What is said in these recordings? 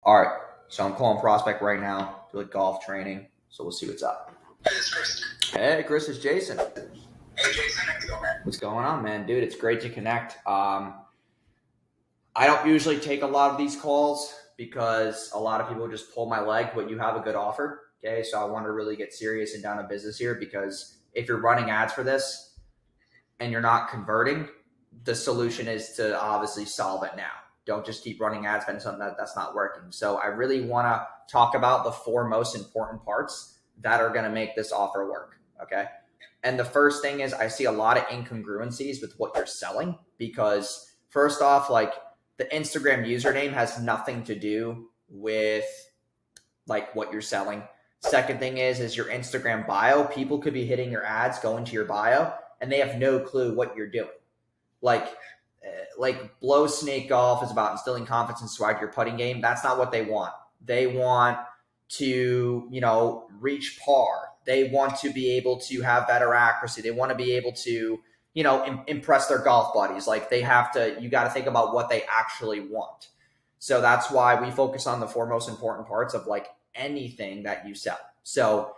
All right. So I'm calling Prospect right now, do like golf training. So we'll see what's up. Hey, this is Chris. Hey, Chris, it's Jason. Hey, Jason. How you doing, man? What's going on, man? Dude, it's great to connect. I don't usually take a lot of these calls because a lot of people just pull my leg, but you have a good offer. Okay. So I want to really get serious and down to business here because if you're running ads for this and you're not converting, the solution is to obviously solve it now. Don't just keep running ads for something that's not working. So I really want to talk about the four most important parts that are going to make this offer work. Okay. And the first thing is I see a lot of incongruencies with what you're selling because first off, like the Instagram username has nothing to do with like what you're selling. Second thing is your Instagram bio. People could be hitting your ads, going to your bio, and they have no clue what you're doing. Like Blow Snake Golf is about instilling confidence and swag your putting game. That's not what they want. They want to, reach par. They want to be able to have better accuracy. They want to be able to, impress their golf buddies. Like you got to think about what they actually want. So that's why we focus on the four most important parts of like anything that you sell. So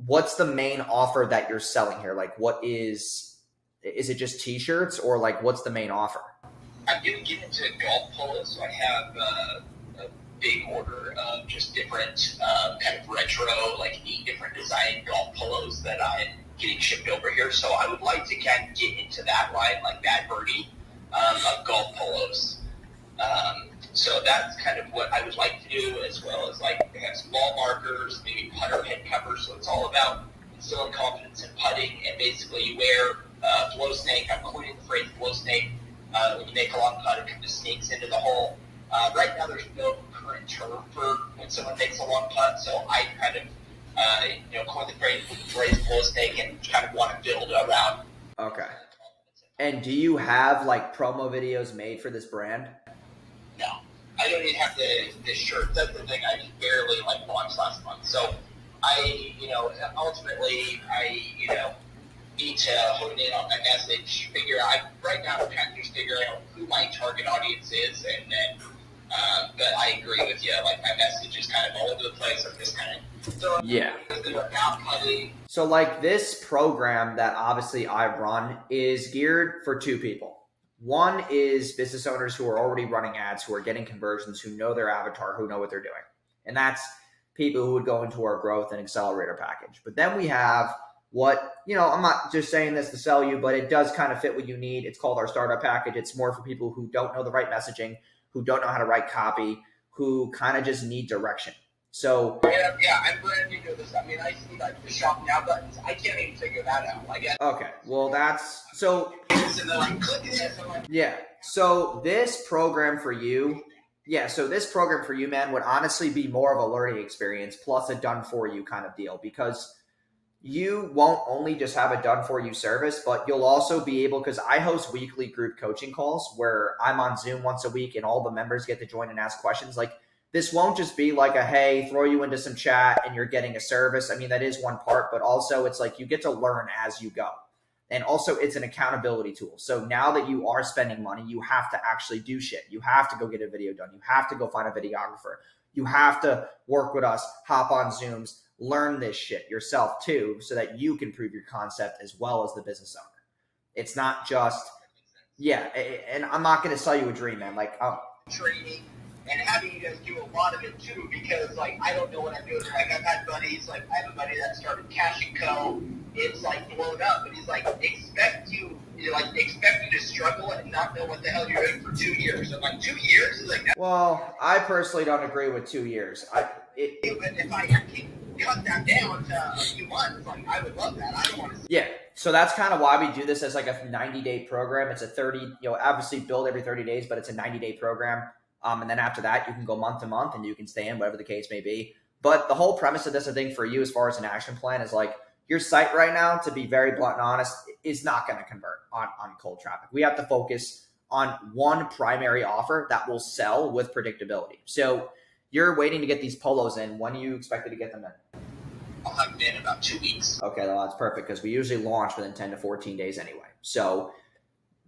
what's the main offer that you're selling here? Like is it just t-shirts or like what's the main offer? I'm going to get into golf polos. So I have a big order of just different kind of retro, like 8 different design golf polos that I'm getting shipped over here. So I would like to kind of get into that line, like Bad Birdie, of golf polos. So that's kind of what I would like to do, as well as like they have some ball markers, maybe putter head covers. So it's all about instilling confidence in putting, and basically you wear blow snake. I'm coining the phrase blow snake. When you make a long putt, it just sneaks into the hole. Right now, there's no current term for when someone makes a long putt, so I kind of, coin the phrase blow snake and kind of want to build around. Okay. And do you have like promo videos made for this brand? No, I don't even have the shirt. That's the thing. I just barely launched last month. So ultimately, need to hone in on my message. Right now I'm kind of just figuring out who my target audience is, and then. But I agree with you. Like my message is kind of all over the place. I'm just kind of So like this program that obviously I run is geared for 2 people. One is business owners who are already running ads, who are getting conversions, who know their avatar, who know what they're doing. And that's people who would go into our growth and accelerator package. But then we have I'm not just saying this to sell you, but it does kind of fit what you need. It's called our startup package. It's more for people who don't know the right messaging, who don't know how to write copy, who kind of just need direction. So I'm brand new to this. I mean, I see like the shop now buttons. I can't even figure that out. Okay, well that's so. And then click this. Yeah. So this program for you, man, would honestly be more of a learning experience plus a done for you kind of deal, because you won't only just have a done for you service, but you'll also be able, because I host weekly group coaching calls where I'm on Zoom once a week and all the members get to join and ask questions. Like this won't just be like a, hey, throw you into some chat and you're getting a service. I mean, that is one part, but also it's like you get to learn as you go. And also it's an accountability tool. So now that you are spending money, you have to actually do shit. You have to go get a video done. You have to go find a videographer. You have to work with us, hop on Zooms, learn this shit yourself too, so that you can prove your concept as well as the business owner. It's not just, and I'm not going to sell you a dream, man. Like, training and having you guys do a lot of it too, because I don't know what I'm doing. Like I've had buddies, I have a buddy that started Cash & Co. It's blown up, and he's expect you to struggle and not know what the hell you're doing for 2 years. I'm 2 years? He's well, I personally don't agree with 2 years. If I can cut that down to a few months, I would love that. I don't want to see. Yeah. So that's kind of why we do this as like a 90-day program. It's a 30, obviously build every 30 days, but it's a 90-day program. And then after that, you can go month to month and you can stay in, whatever the case may be. But the whole premise of this, I think, for you as far as an action plan is like your site right now, to be very blunt and honest, is not going to convert on cold traffic. We have to focus on one primary offer that will sell with predictability. So you're waiting to get these polos in. When are you expected to get them in? I'll have them in about 2 weeks. Okay, well, that's perfect because we usually launch within 10 to 14 days anyway. So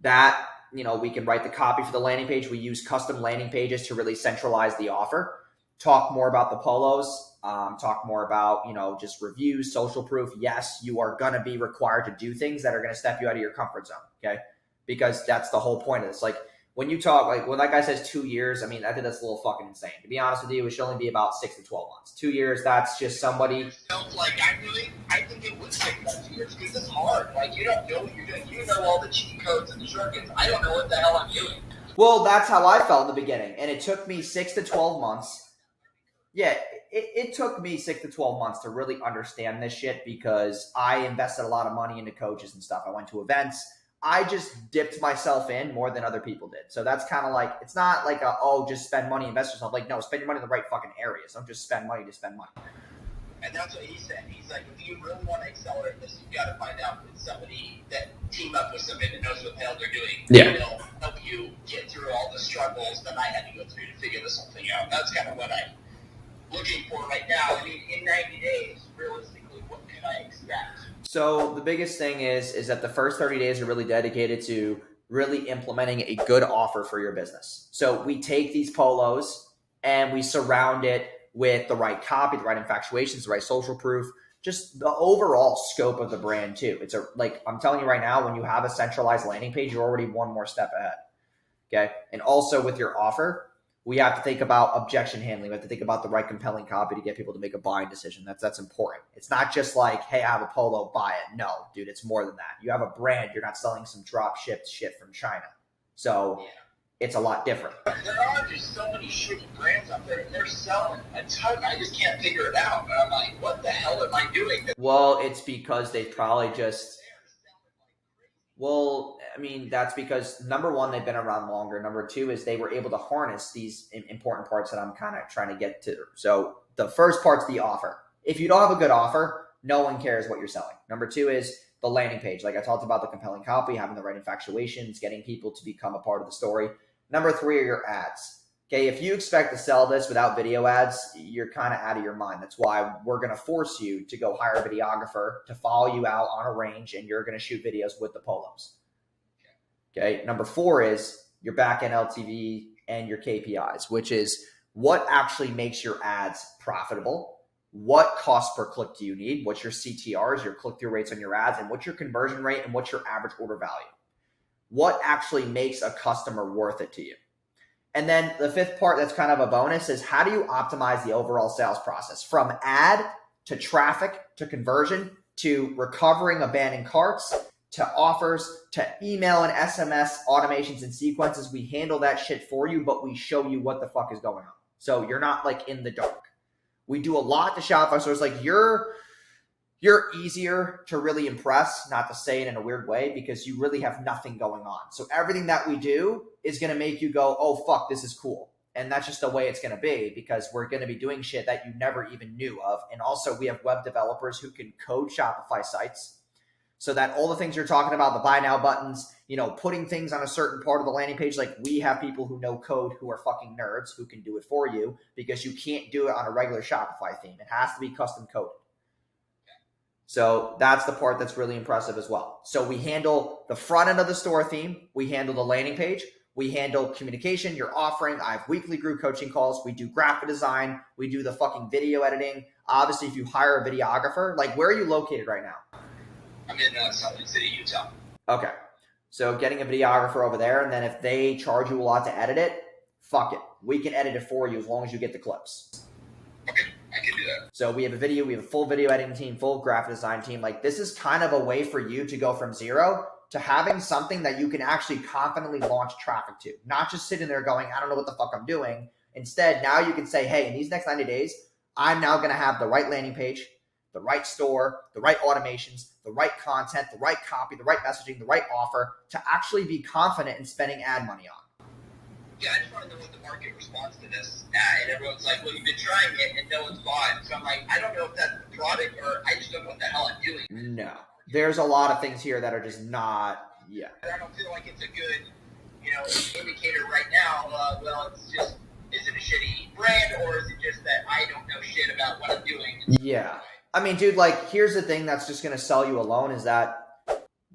that, we can write the copy for the landing page. We use custom landing pages to really centralize the offer. talk more about the polos, talk more about, just reviews, social proof. Yes, you are going to be required to do things that are going to step you out of your comfort zone. Okay. Because that's the whole point of this. Like when you talk, like when that guy says 2 years, I mean, I think that's a little fucking insane. To be honest with you, it should only be about 6 to 12 months. 2 years, that's just somebody. I think it would take about 2 years because it's hard. Like, you don't know what you're doing. You know all the cheat codes and the shortcuts. I don't know what the hell I'm doing. Well, that's how I felt in the beginning. And it took me 6 to 12 months. Yeah, it took me 6 to 12 months to really understand this shit because I invested a lot of money into coaches and stuff. I went to events. I just dipped myself in more than other people did. So that's kind of like, it's not like just spend money, invest yourself. Like, no, spend your money in the right fucking areas. Don't just spend money to spend money. And that's what he said. He's like, if you really want to accelerate this, you've got to find out with somebody that team up with somebody that knows what the hell they're doing. Yeah. They'll help you get through all the struggles that I had to go through to figure this whole thing out. That's kind of what I'm looking for right now. I mean, in 90 days, realistically, what can I expect? So the biggest thing is that the first 30 days are really dedicated to really implementing a good offer for your business. So we take these polos and we surround it with the right copy, the right infatuations, the right social proof, just the overall scope of the brand too. It's I'm telling you right now, when you have a centralized landing page, you're already one more step ahead. Okay. And also with your offer, we have to think about objection handling. We have to think about the right compelling copy to get people to make a buying decision. That's important. It's not just like, hey, I have a polo, buy it. No, dude, it's more than that. You have a brand. You're not selling some drop shipped shit from China. So it's a lot different. There are just so many shitty brands out there, and they're selling a ton. I just can't figure it out. And I'm like, what the hell am I doing? Well, it's because they probably just... Well, I mean, that's because, number one, they've been around longer. Number two is they were able to harness these important parts that I'm kind of trying to get to. So the first part's the offer. If you don't have a good offer, no one cares what you're selling. Number two is the landing page. Like I talked about, the compelling copy, having the right infatuations, getting people to become a part of the story. Number three are your ads. Okay, if you expect to sell this without video ads, you're kind of out of your mind. That's why we're going to force you to go hire a videographer to follow you out on a range, and you're going to shoot videos with the polos. Okay, number four is your back-end LTV and your KPIs, which is what actually makes your ads profitable, what cost per click do you need, what's your CTRs, your click-through rates on your ads, and what's your conversion rate, and what's your average order value. What actually makes a customer worth it to you? And then the fifth part that's kind of a bonus is how do you optimize the overall sales process from ad to traffic to conversion to recovering abandoned carts to offers to email and SMS automations and sequences. We handle that shit for you, but we show you what the fuck is going on. So you're not like in the dark. We do a lot to Shopify. So it's like you're easier to really impress, not to say it in a weird way, because you really have nothing going on. So everything that we do is going to make you go, oh, fuck, this is cool. And that's just the way it's going to be because we're going to be doing shit that you never even knew of. And also we have web developers who can code Shopify sites so that all the things you're talking about, the buy now buttons, putting things on a certain part of the landing page, like we have people who know code who are fucking nerds who can do it for you because you can't do it on a regular Shopify theme. It has to be custom coded. So that's the part that's really impressive as well. So we handle the front end of the store theme. We handle the landing page. We handle communication, your offering. I have weekly group coaching calls. We do graphic design. We do the fucking video editing. Obviously, if you hire a videographer, like where are you located right now? I'm in Salt Lake City, Utah. Okay. So getting a videographer over there, and then if they charge you a lot to edit it, fuck it. We can edit it for you as long as you get the clips. Okay. I can do that. So we have a full video editing team, full graphic design team. Like this is kind of a way for you to go from zero to having something that you can actually confidently launch traffic to. Not just sitting there going, I don't know what the fuck I'm doing. Instead, now you can say, hey, in these next 90 days, I'm now going to have the right landing page, the right store, the right automations, the right content, the right copy, the right messaging, the right offer to actually be confident in spending ad money on. Yeah, I just want to know what the market responds to this. And everyone's like, well, you've been trying it and no one's bought it. So I'm like, I don't know if that's the product or I just don't know what the hell I'm doing. No. There's a lot of things here that are just not, I don't feel like it's a good, indicator right now. Well, it's just, is it a shitty brand or is it just that I don't know shit about what I'm doing? Yeah. I mean, dude, like, here's the thing that's just going to sell you alone is that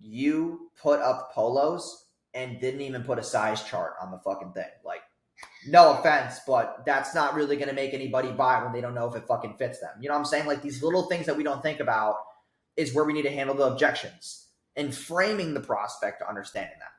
you put up polos and didn't even put a size chart on the fucking thing. Like, no offense, but that's not really going to make anybody buy when they don't know if it fucking fits them. You know what I'm saying? Like these little things that we don't think about is where we need to handle the objections and framing the prospect to understanding that.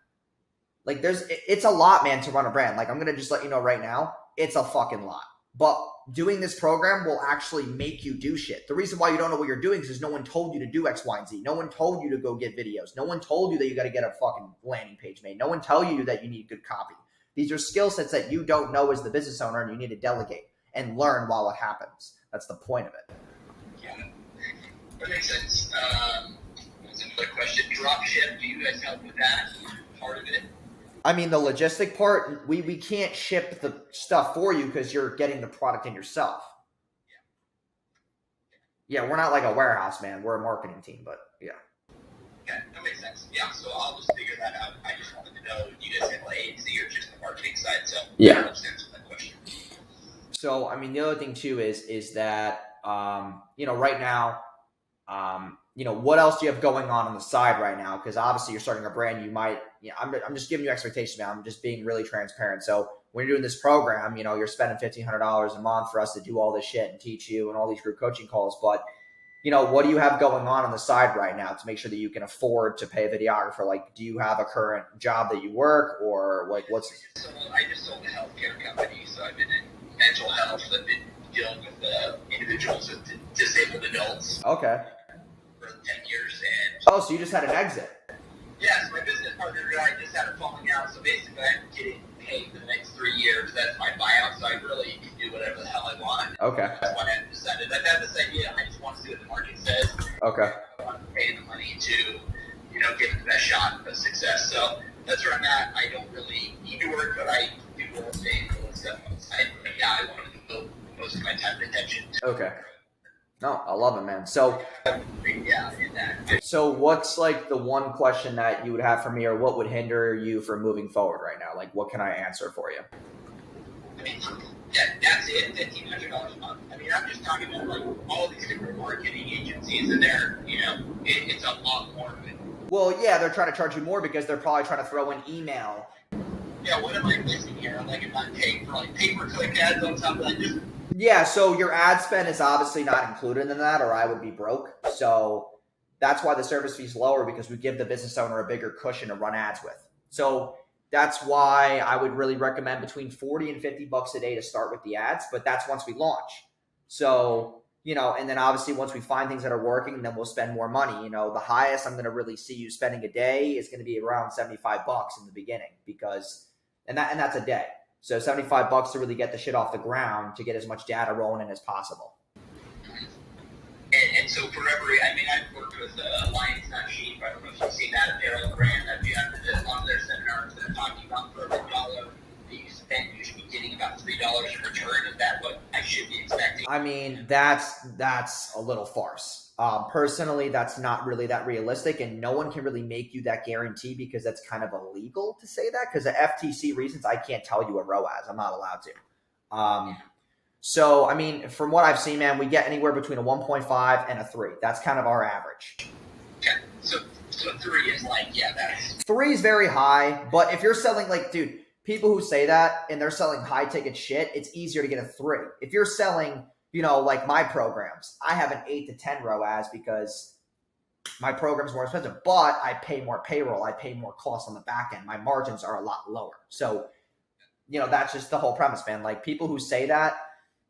Like it's a lot, man, to run a brand. Like I'm going to just let you know right now, it's a fucking lot. But doing this program will actually make you do shit. The reason why you don't know what you're doing is because no one told you to do X, Y, and Z. No one told you to go get videos. No one told you that you got to get a fucking landing page made. No one tell you that you need good copy. These are skill sets that you don't know as the business owner, and you need to delegate and learn while it happens. That's the point of it. Yeah, that makes sense. That's another question. Dropship, do you guys help with that part of it? I mean, the logistic part, we can't ship the stuff for you because you're getting the product in yourself. Yeah, we're not like a warehouse, man. We're a marketing team, but yeah. Okay, that makes sense. Yeah, so I'll just figure that out. I just wanted to know, do you guys handle agency or just the marketing side? So yeah, that makes sense with that question. So, I mean, the other thing too is that, right now, what else do you have going on the side right now? Because obviously you're starting a brand. You might, I'm just giving you expectations, man. I'm just being really transparent. So when you're doing this program, you're spending $1,500 a month for us to do all this shit and teach you and all these group coaching calls. But, what do you have going on the side right now to make sure that you can afford to pay a videographer? Like, do you have a current job that you work, or like what's? So I just sold a healthcare company. So I've been in mental health. I've been dealing with individuals with disabled adults. Okay. For 10 years. And oh, so you just had an exit? Yes, my business partner and I just had a falling out. So basically, I'm getting paid for the next 3 years. That's my buyout. So I really can do whatever the hell I want. Okay. That's why I decided. I've had this idea. I just want to see what the market says. Okay. I want to pay the money to, give it the best shot of success. So that's where I'm at. I don't really need to work, but I do real estate and all that stuff on the side. But yeah, I want to devote most of my time and attention to. Okay. No, I love it, man. So, yeah, in that. So what's like the one question that you would have for me, or what would hinder you from moving forward right now? Like, what can I answer for you? I mean, that's it, $1,500 a month. I mean, I'm just talking about like all these different marketing agencies, and it's a lot more of it. Well, yeah, they're trying to charge you more because they're probably trying to throw in email. Yeah, what am I missing here? Like, if I'm paying for like pay-per-click ads on top of that, yeah, so your ad spend is obviously not included in that, or I would be broke. So that's why the service fee is lower, because we give the business owner a bigger cushion to run ads with. So that's why I would really recommend between $40 and $50 a day to start with the ads, but that's once we launch. So, and then obviously once we find things that are working, then we'll spend more money. The highest I'm going to really see you spending a day is going to be around $75 in the beginning, because, and that's a day. So $75 to really get the shit off the ground, to get as much data rolling in as possible. And so for I've worked with Alliance Not Cheap. I don't know if you've seen that apparel brand. I've been on their seminars. They're talking about for every dollar that you spend, you should be getting about $3 in return. Is that what I should be expecting? I mean, that's a little farce. Personally, that's not really that realistic, and no one can really make you that guarantee, because that's kind of illegal to say that, because of FTC reasons. I can't tell you a ROAS. I'm not allowed to. So, I mean, from what I've seen, man, we get anywhere between a 1.5 and a 3. That's kind of our average. Okay. So 3 is like, yeah, that's... 3 is very high, but if you're selling, like, dude, people who say that and they're selling high-ticket shit, it's easier to get a 3. If you're selling, like my programs, I have an 8 to 10 ROAS because my program's more expensive, but I pay more payroll. I pay more costs on the back end. My margins are a lot lower. So, that's just the whole premise, man. Like, people who say that,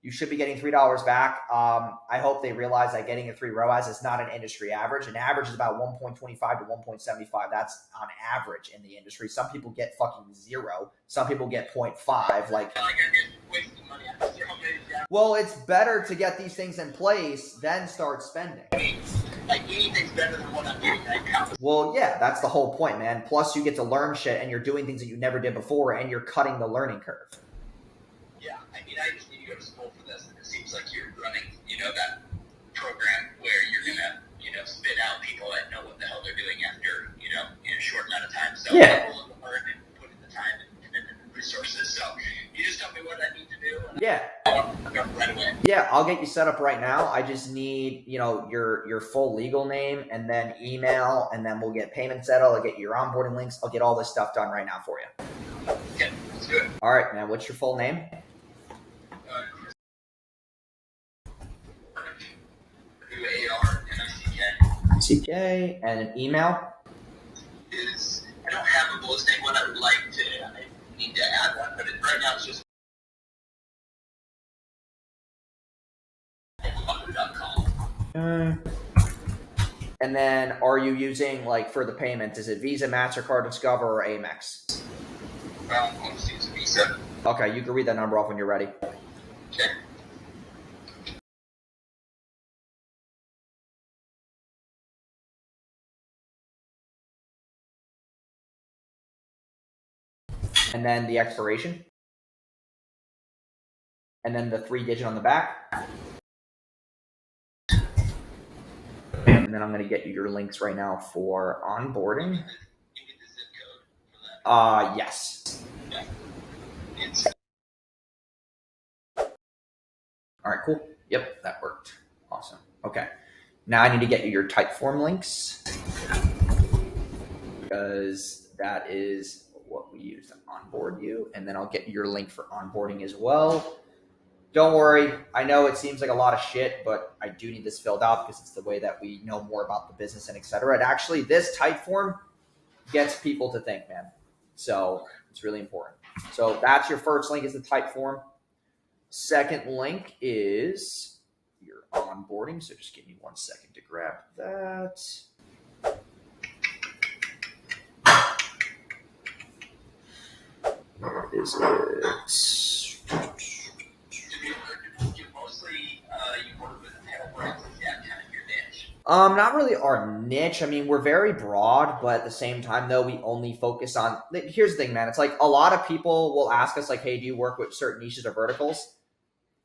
you should be getting $3 back. I hope they realize that getting a 3 ROAS is not an industry average. An average is about 1.25 to 1.75. That's on average in the industry. Some people get fucking 0. Some people get 0.5. Like, well, it's better to get these things in place than start spending. Like, anything's better than what I'm getting right now. Well, yeah, that's the whole point, man. Plus, you get to learn shit, and you're doing things that you never did before, and you're cutting the learning curve. Yeah, I mean, I just need to go to school for this, and it seems like you're running, that program where you're gonna, spit out people that know what the hell they're doing after, in a short amount of time. So yeah, I'm willing to learn and put in the time and commitment and resources. So you just tell me what I need to do. And yeah. I'll go right away. Yeah, I'll get you set up right now. I just need, your full legal name, and then email, and then we'll get payment settled. I'll get your onboarding links. I'll get all this stuff done right now for you. Okay, let's do it. All right, man. What's your full name? WARNICK. CK, and an email. I don't have a bullet name one. I would like to. I need to add one, but right now it's just And then are you using, like, for the payment, is it Visa, MasterCard, Discover, or Amex? I'll just use a Visa. Okay, you can read that number off when you're ready. Okay. And then the expiration. And then the 3-digit on the back. And then I'm going to get you your links right now for onboarding. You get the zip code for that. Yes. Yeah. It's All right, cool. Yep, that worked. Awesome. Okay. Now I need to get you your Typeform links because that is what we use to onboard you. And then I'll get you your link for onboarding as well. Don't worry. I know it seems like a lot of shit, but I do need this filled out because it's the way that we know more about the business and et cetera. And actually, this Typeform gets people to think, man. So it's really important. So that's your first link is the Typeform. Second link is your onboarding. So just give me 1 second to grab that. Where is it? mostly you work with apparel brands. Is that kind of your niche? Not really our niche. I mean, we're very broad, but at the same time, though, we only focus on. Here's the thing, man. It's like a lot of people will ask us, like, "Hey, do you work with certain niches or verticals?"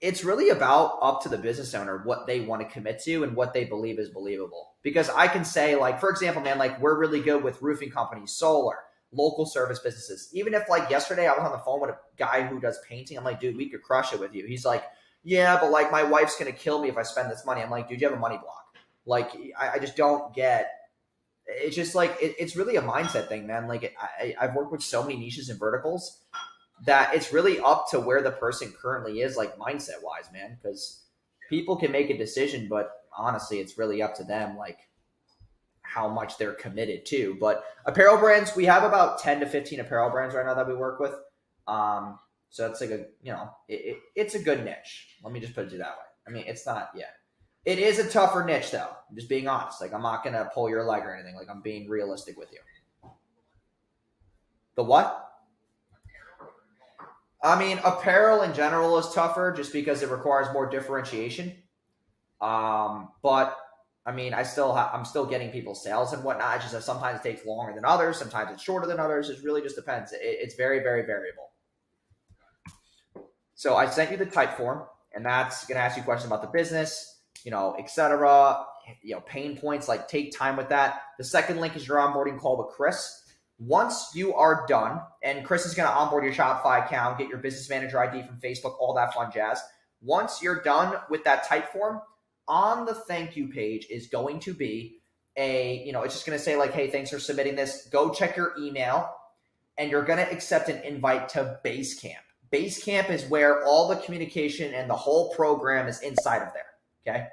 It's really about up to the business owner what they want to commit to and what they believe is believable. Because I can say, like, for example, man, like we're really good with roofing companies, solar, local service businesses. Even if, like, yesterday I was on the phone with a guy who does painting, I'm like, dude, we could crush it with you. He's like, yeah, but like my wife's gonna kill me if I spend this money. I'm like, dude, you have a money block. Like, I just don't get. It's just like it's really a mindset thing, man. Like I've worked with so many niches and verticals that it's really up to where the person currently is, like mindset wise, man. Because people can make a decision, but honestly, it's really up to them, like how much they're committed to. But apparel brands, we have about 10 to 15 apparel brands right now that we work with. So that's like a, it's a good niche. Let me just put it that way. I mean, it's not, yeah. It is a tougher niche, though. I'm just being honest. Like, I'm not going to pull your leg or anything. Like, I'm being realistic with you. The what? I mean, apparel in general is tougher just because it requires more differentiation. But I mean, I'm still getting people sales and whatnot. It's just that sometimes it takes longer than others. Sometimes it's shorter than others. It really just depends. It's very, very variable. So I sent you the Typeform, and that's going to ask you questions about the business, et cetera, pain points, like take time with that. The second link is your onboarding call with Chris. Once you are done, and Chris is going to onboard your Shopify account, get your business manager ID from Facebook, all that fun jazz. Once you're done with that Typeform, on the thank you page is going to be it's just going to say like, hey, thanks for submitting this. Go check your email, and you're going to accept an invite to Basecamp. Basecamp is where all the communication and the whole program is inside of there, okay?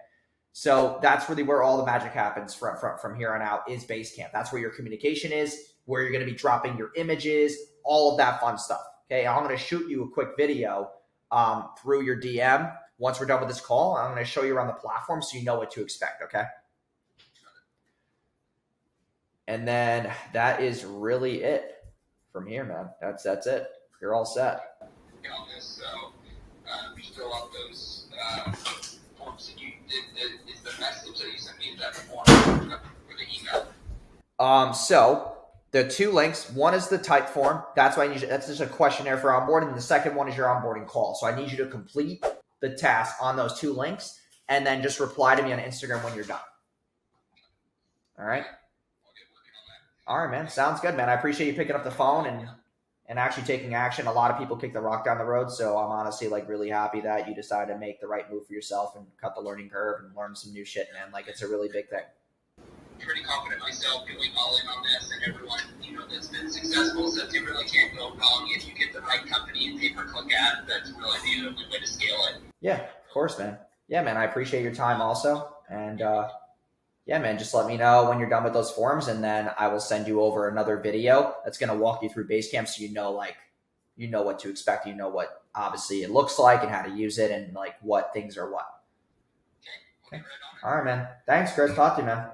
So that's really where all the magic happens from here on out is Basecamp. That's where your communication is, where you're going to be dropping your images, all of that fun stuff, okay? I'm going to shoot you a quick video through your DM. Once we're done with this call, I'm going to show you around the platform so you know what to expect, okay? And then that is really it from here, man. That's it. You're all set. On this, so you fill out those forms that you did. Is the message that you sent me that form or the email? So the two links, one is the Typeform. That's why I need you. That's just a questionnaire for onboarding. And the second one is your onboarding call. So I need you to complete the task on those two links and then just reply to me on Instagram when you're done. All right. All right, man. Sounds good, man. I appreciate you picking up the phone and actually taking action. A lot of people kick the rock down the road. So I'm honestly like really happy that you decided to make the right move for yourself and cut the learning curve and learn some new shit, man. Like it's a really big thing. pretty confident myself going all in on this, and everyone, that's been successful says it really can't go wrong if you get the right company and pay-per-click ad. That's really the only way to scale it. Yeah, of course, man. Yeah, man, I appreciate your time also. And yeah, man, just let me know when you're done with those forms, and then I will send you over another video that's going to walk you through Basecamp so you know what to expect. You know what obviously it looks like and how to use it and like what things are what. Okay. All right, man. Thanks, Chris. Talk to you, man.